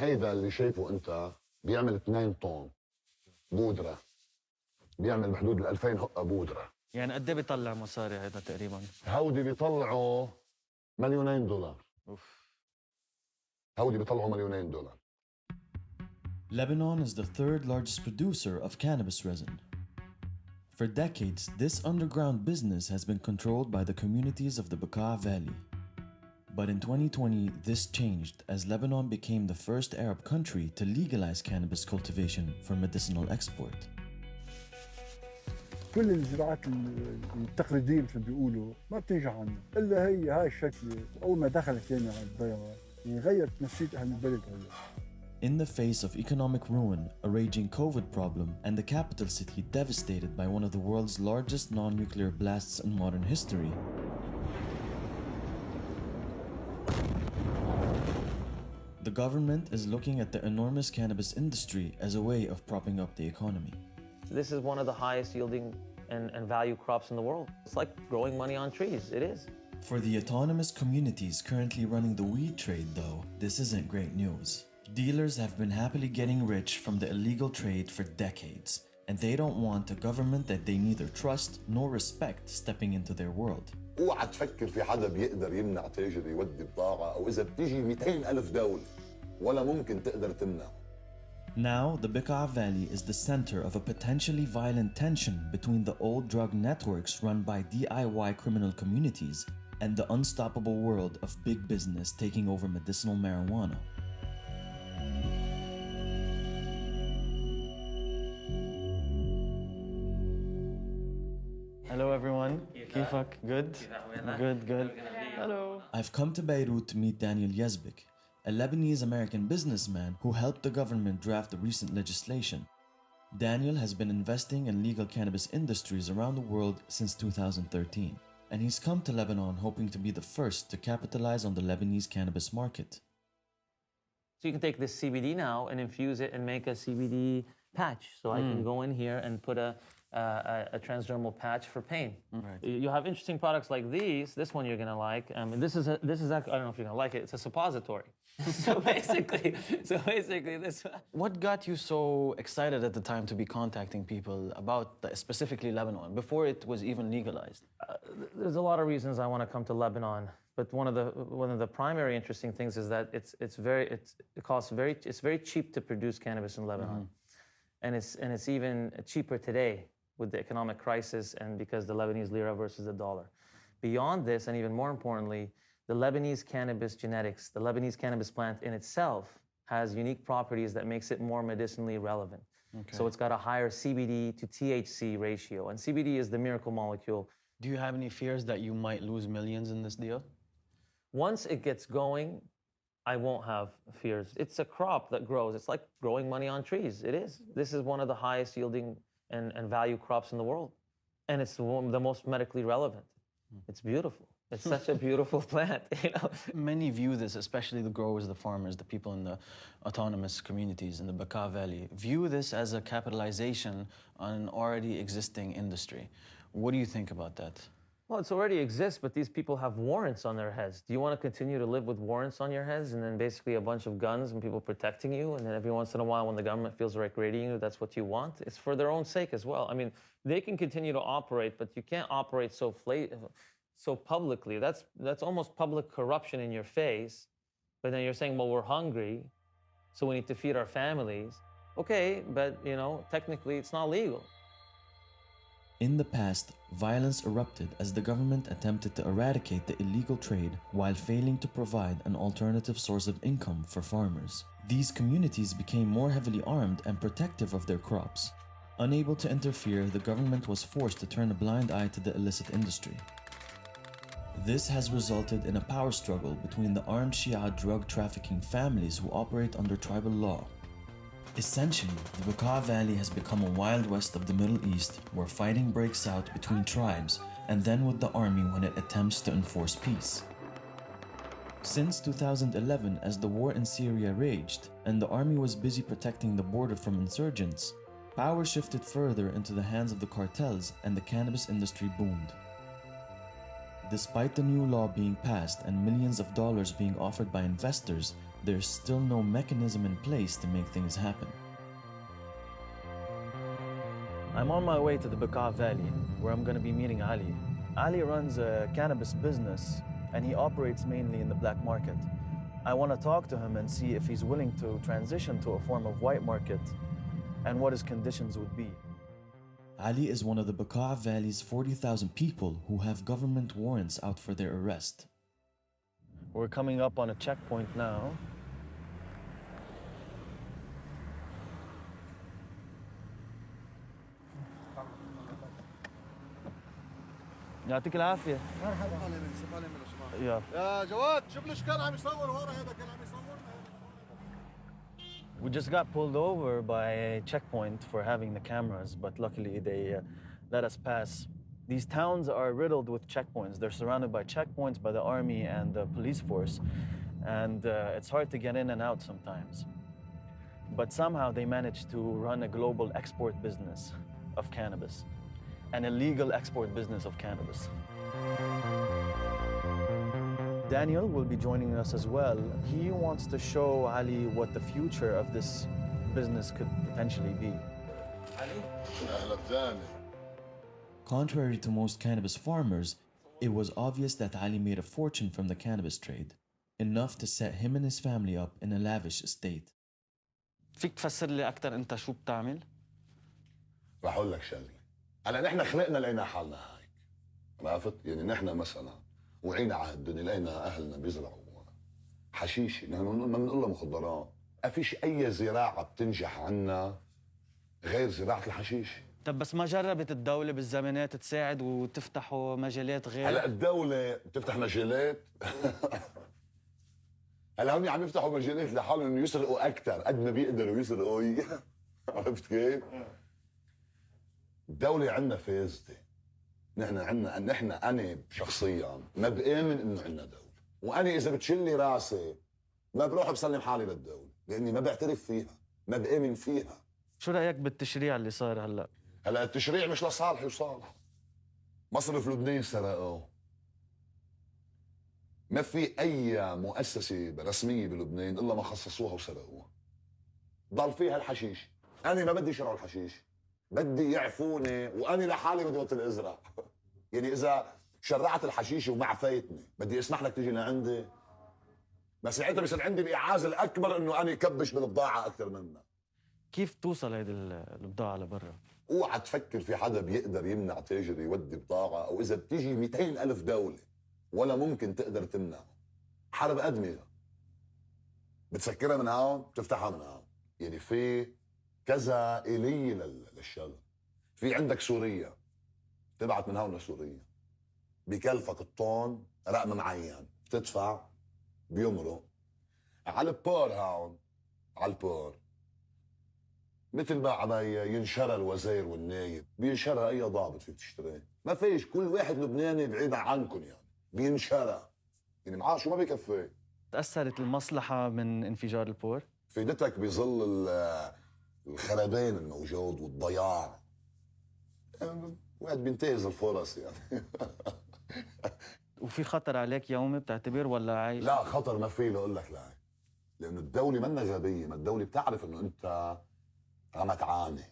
هيدا اللي شايفه انت بيعمل 2 طن بودره، بيعمل بحدود ال 2000 حقه بودره. يعني قد ايه بيطلع مصاري هيدا تقريبا؟ هودي بيطلعوا $2,000,000. اوف. هودي بيطلعوا $2,000,000. Lebanon is the third largest producer of cannabis resin. For decades, this underground business has been controlled by the communities of the Bekaa Valley. But in 2020, this changed as Lebanon became the first Arab country to legalize cannabis cultivation for medicinal export. كل الزراعات التقليدية مثل ما بيقولوا ما بتنجح عنا إلا هاي الشكل. أول ما دخلت يعني على الضيعة يعني غيرت نفسية أهل البلد هلا. In the face of economic ruin, a raging COVID problem, and the capital city devastated by one of the world's largest non-nuclear blasts in modern history, the government is looking at the enormous cannabis industry as a way of propping up the economy. This is one of the highest yielding and value crops in the world. It's like growing money on trees, it is. For the autonomous communities currently running the weed trade, though, this isn't great news. Dealers have been happily getting rich from the illegal trade for decades, and they don't want a government that they neither trust nor respect stepping into their world. اوعى تفكر في حدا بيقدر يمنع تاجر يودي بضاعة، أو إذا بتيجي 200,000 دولة ولا ممكن تقدر تمنعه. Now, the Bekaa Valley is the center of a potentially violent tension between the old drug networks run by DIY criminal communities and the unstoppable world of big business taking over medicinal marijuana. Hello everyone. كيفك? Good? Good. Hello. I've come to Beirut to meet Daniel Yazbek, a Lebanese-American businessman who helped the government draft the recent legislation. Daniel has been investing in legal cannabis industries around the world since 2013, and he's come to Lebanon hoping to be the first to capitalize on the Lebanese cannabis market. So you can take this CBD now and infuse it and make a CBD patch. So I can go in here and put a transdermal patch for pain. Right. You have interesting products like these. This one you're gonna like. This is actually, I don't know if you're gonna like it. It's a suppository. so basically this. What got you so excited at the time to be contacting people about specifically Lebanon before it was even legalized? There's a lot of reasons I want to come to Lebanon, but one of the primary interesting things is that it's very cheap to produce cannabis in Lebanon, and it's even cheaper today with the economic crisis and because the Lebanese lira versus the dollar. Beyond this, and even more importantly, the Lebanese cannabis genetics, the Lebanese cannabis plant in itself has unique properties that makes it more medicinally relevant. Okay. So it's got a higher CBD to THC ratio, and CBD is the miracle molecule. Do you have any fears that you might lose millions in this deal? Once it gets going, I won't have fears. It's a crop that grows. It's like growing money on trees. It is. This is one of the highest yielding and value crops in the world. And it's the most medically relevant. It's beautiful. It's such a beautiful plant, you know. Many view this, especially the growers, the farmers, the people in the autonomous communities in the Bekaa Valley, view this as a capitalization on an already existing industry. What do you think about that? Well, it already exists, but these people have warrants on their heads. Do you want to continue to live with warrants on your heads and then basically a bunch of guns and people protecting you, and then every once in a while when the government feels like raiding you, that's what you want? It's for their own sake as well. I mean, they can continue to operate, but you can't operate so publicly. That's almost public corruption in your face. But then you're saying, well, we're hungry, so we need to feed our families. Okay, but you know, technically it's not legal. In the past, violence erupted as the government attempted to eradicate the illegal trade while failing to provide an alternative source of income for farmers. These communities became more heavily armed and protective of their crops. Unable to interfere, the government was forced to turn a blind eye to the illicit industry. This has resulted in a power struggle between the armed Shia drug trafficking families who operate under tribal law. Essentially, the Bekaa Valley has become a Wild West of the Middle East where fighting breaks out between tribes and then with the army when it attempts to enforce peace. Since 2011, as the war in Syria raged and the army was busy protecting the border from insurgents, power shifted further into the hands of the cartels and the cannabis industry boomed. Despite the new law being passed and millions of dollars being offered by investors, there's still no mechanism in place to make things happen. I'm on my way to the Bekaa Valley, where I'm going to be meeting Ali. Ali runs a cannabis business, and he operates mainly in the black market. I want to talk to him and see if he's willing to transition to a form of white market and what his conditions would be. Ali is one of the Bekaa Valley's 40,000 people who have government warrants out for their arrest. We're coming up on a checkpoint now. يعطيك العافية. مرحبا. يا جواد شوف ليش كان عم يصور ورا هذا كان عم يصورنا. We just got pulled over by a checkpoint for having the cameras, but luckily they let us pass. These towns are riddled with checkpoints. They're surrounded by checkpoints by the army and the police force, and it's hard to get in and out sometimes. But somehow they managed to run a global export business of cannabis, an illegal export business of cannabis. Daniel will be joining us as well. He wants to show Ali what the future of this business could potentially be. Contrary to most cannabis farmers, it was obvious that Ali made a fortune from the cannabis trade, enough to set him and his family up in a lavish estate. فيك تفسر لي أكثر أنت شو بتعمل؟ رح أقول لك شغلة. هلا نحن خلقنا لقينا حالنا هيك. عرفت؟ يعني نحن مثلا وعينا على الدنيا لقينا أهلنا بيزرعوا حشيشة، نحن ما بنقول لها مخدرات. ما فيش أي زراعة بتنجح عنا غير زراعة الحشيش. طب بس ما جربت الدولة بالزمانات تساعد وتفتحوا مجالات غير؟ هلا الدولة بتفتح مجالات هلا هم عم يفتحوا مجالات لحالهم انه يسرقوا اكثر قد ما بيقدروا يسرقوا. عرفت كيف؟ الدولة عندنا فاسدة. نحن انا شخصيا ما بآمن انه عندنا دولة، وانا اذا بتشلي راسي ما بروح بسلم حالي للدولة لاني ما بعترف فيها، ما بآمن فيها. شو رأيك بالتشريع اللي صار هلا؟ هلا التشريع مش لصالحي وصالح. مصرف لبنان سرقوه. ما في أي مؤسسة رسمية بلبنان إلا ما خصصوها وسرقوها. ضل فيها الحشيش. أنا ما بدي يشرعوا الحشيش. بدي يعفوني وأنا لحالي بدي بطل أزرع. يعني إذا شرعت الحشيش وما عفيتني، بدي أسمح لك تيجي لعندي؟ بس ساعتها بصير عندي الإعازة الأكبر إنه أنا كبش بالبضاعة أكثر منها. كيف توصل هيدي البضاعة لبرا؟ اوعى تفكر في حدا بيقدر يمنع تاجر يودي بضاعة، أو إذا بتيجي 200,000 دولة ولا ممكن تقدر تمنعه. حرب أدمغة بتسكرها من هون بتفتحها من هون. يعني في كذا آلية للشغل. في عندك سوريا تبعت من هون لسوريا بكلفك الطن رقم معين بتدفع بيمرق على البور. هون على البور مثل ما عم ينشرى الوزير والنايب بينشرى اي ضابط فيك تشتريه. ما فيش، كل واحد لبناني بعيد عنكم يعني بينشرى، يعني معاشه ما بيكفي. تأثرت المصلحة من انفجار البور؟ فيدتك بظل الخربان الموجود والضياع. يعني واحد بينتهز الفرص يعني. وفي خطر عليك يومي بتعتبر ولا عايش؟ لا خطر ما في، اقول لك لا، لانه الدوله منا غبيه، ما الدوله بتعرف انه انت عم تعاني.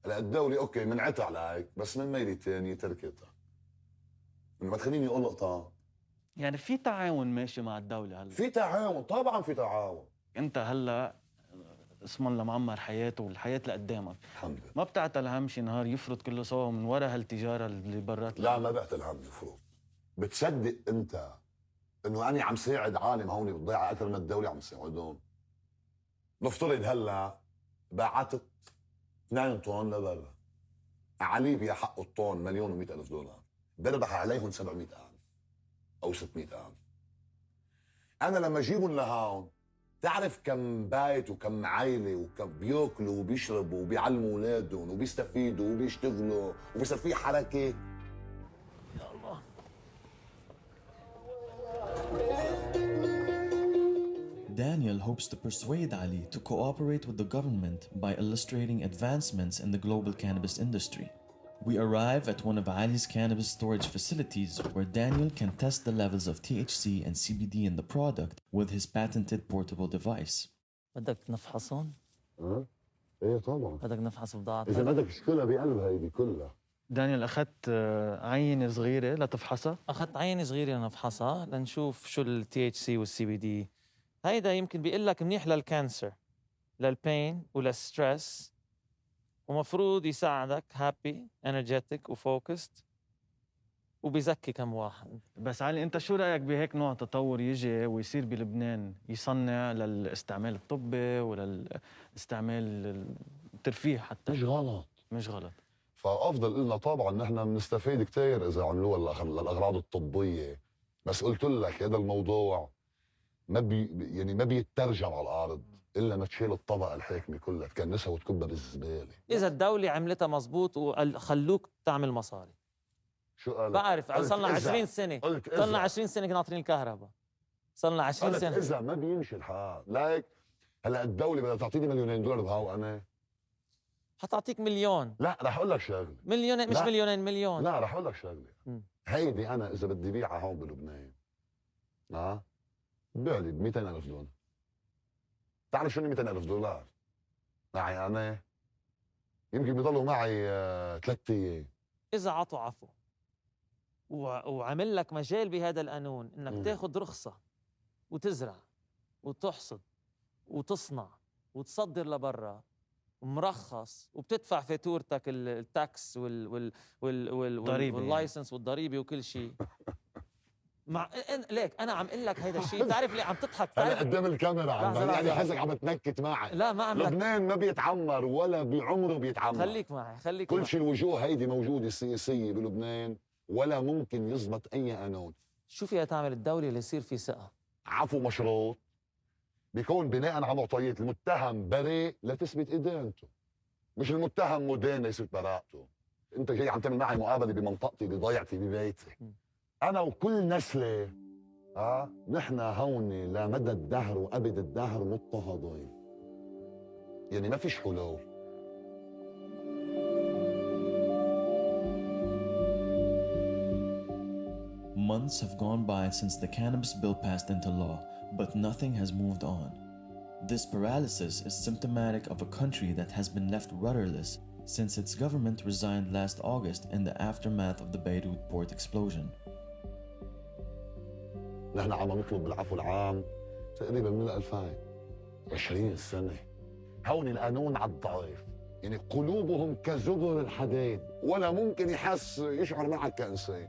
هلا الدوله اوكي منعتها عليك، بس من ميله ثانيه تركتها. انه ما تخليني القطها. يعني في تعاون ماشي مع الدولة هلا؟ في تعاون، طبعا في تعاون. انت هلا اسم الله معمر حياته والحياة لقدامك، الحمد لله. ما بتعتل هم شي نهار يفرط كله سوا من ورا هالتجارة اللي برات؟ لا ما بعتل هم يفرط. بتصدق انت انه انا عم ساعد عالم هون بالضيعه اكثر من الدوله عم تساعدهم؟ نفترض هلا بعتت 2 طن لبرا، على ليبيا حقه الطن $1,100,000، بربح عليهم 700,000 او 600,000. انا لما اجيبهم لهون تعرف كم بيت وكم عائله وكم بياكلوا وبيشربوا وبيعلموا اولادهم وبيستفيدوا وبيشتغلوا وبيصير في حركه. Daniel hopes to persuade Ali to cooperate with the government by illustrating advancements in the global cannabis industry. We arrive at one of Ali's cannabis storage facilities where Daniel can test the levels of THC and CBD in the product with his patented portable device. بدك نفحصهم؟ ايه طبعا. بدك نفحص بضاعتك؟ اذا بدك كلها بقلب هيدي كلها. دانيال، أخذت عينة صغيرة لتفحصها؟ أخذت عينة صغيرة لنفحصها لنشوف شو ال THC وال CBD. هيدا يمكن بيقول لك منيح للكانسر، للبين وللستريس، ومفروض يساعدك هابي انرجيتك وفوكست، وبيزكي كم واحد. بس علي، أنت شو رأيك بهيك نوع تطور يجي ويصير بلبنان يصنع للاستعمال الطبي وللاستعمال الترفيه حتى؟ مش غلط. فافضل لنا طبعا نحن بنستفيد كثير اذا عملوها للاغراض الطبيه، بس قلت لك هذا الموضوع ما بيترجم على الارض الا ما تشيل الطبقه الحاكمه كلها، تكنسها وتكبها بالزباله. اذا الدوله عملتها مزبوط وخلوك تعمل مصاري. شو قال؟ بعرف صار لنا 20 سنه، صار لنا 20 سنه ناطرين الكهرباء، صار لنا 20 سنه. اذا ما بيمشي الحال، لايك هلا الدوله بدها تعطيني $2,000,000 بهاو انا حتعطيك مليون. لا رح اقول لك شغله. مليون مش مليونين، مليون. لا رح اقول لك شغله. هيدي انا اذا بدي بيعها هون بلبنان ببيع لي ب $200,000. تعرف شو $200,000 معي انا؟ يمكن بيضلوا معي 3 ايام. اذا عطوا عفو وعمل لك مجال بهذا القانون انك تاخذ رخصه وتزرع وتحصد وتصنع وتصدر لبرا مرخص، وبتدفع فاتورتك التاكس واللايسنس والضريبه وكل شيء. ليك انا عم اقول لك هيدا الشيء، بتعرف ليه عم تضحك؟ انا قدام الكاميرا يعني حاسك عم تنكت معي. لا ما عم لبنان ما بيتعمر ولا بعمره بيتعمر. خليك معي كل شيء الوجوه هيدي موجوده السياسيه بلبنان ولا ممكن يزبط اي قانون. شو فيها تعمل الدوله ليصير في ثقه؟ عفو مشروط بيكون بناء على معطيات المتهم بريء لتثبت ادانته، مش المتهم مدان ليثبت براءته. انت جاي عم تعمل معي مقابله بمنطقتي بضيعتي ببيتي، انا وكل نسلي نحن هون لمدى الدهر وابد الدهر مضطهدين، يعني ما فيش حلول. Months have gone by since the cannabis bill passed into law, but nothing has moved on. This paralysis is symptomatic of a country that has been left rudderless since its government resigned last August in the aftermath of the Beirut port explosion. نحن عم نطلب بالعفو العام تقريبا من 2020 سنة. هون القانون على الضعيف، يعني قلوبهم كزبر الحديد ولا ممكن يشعر معك كإنسان.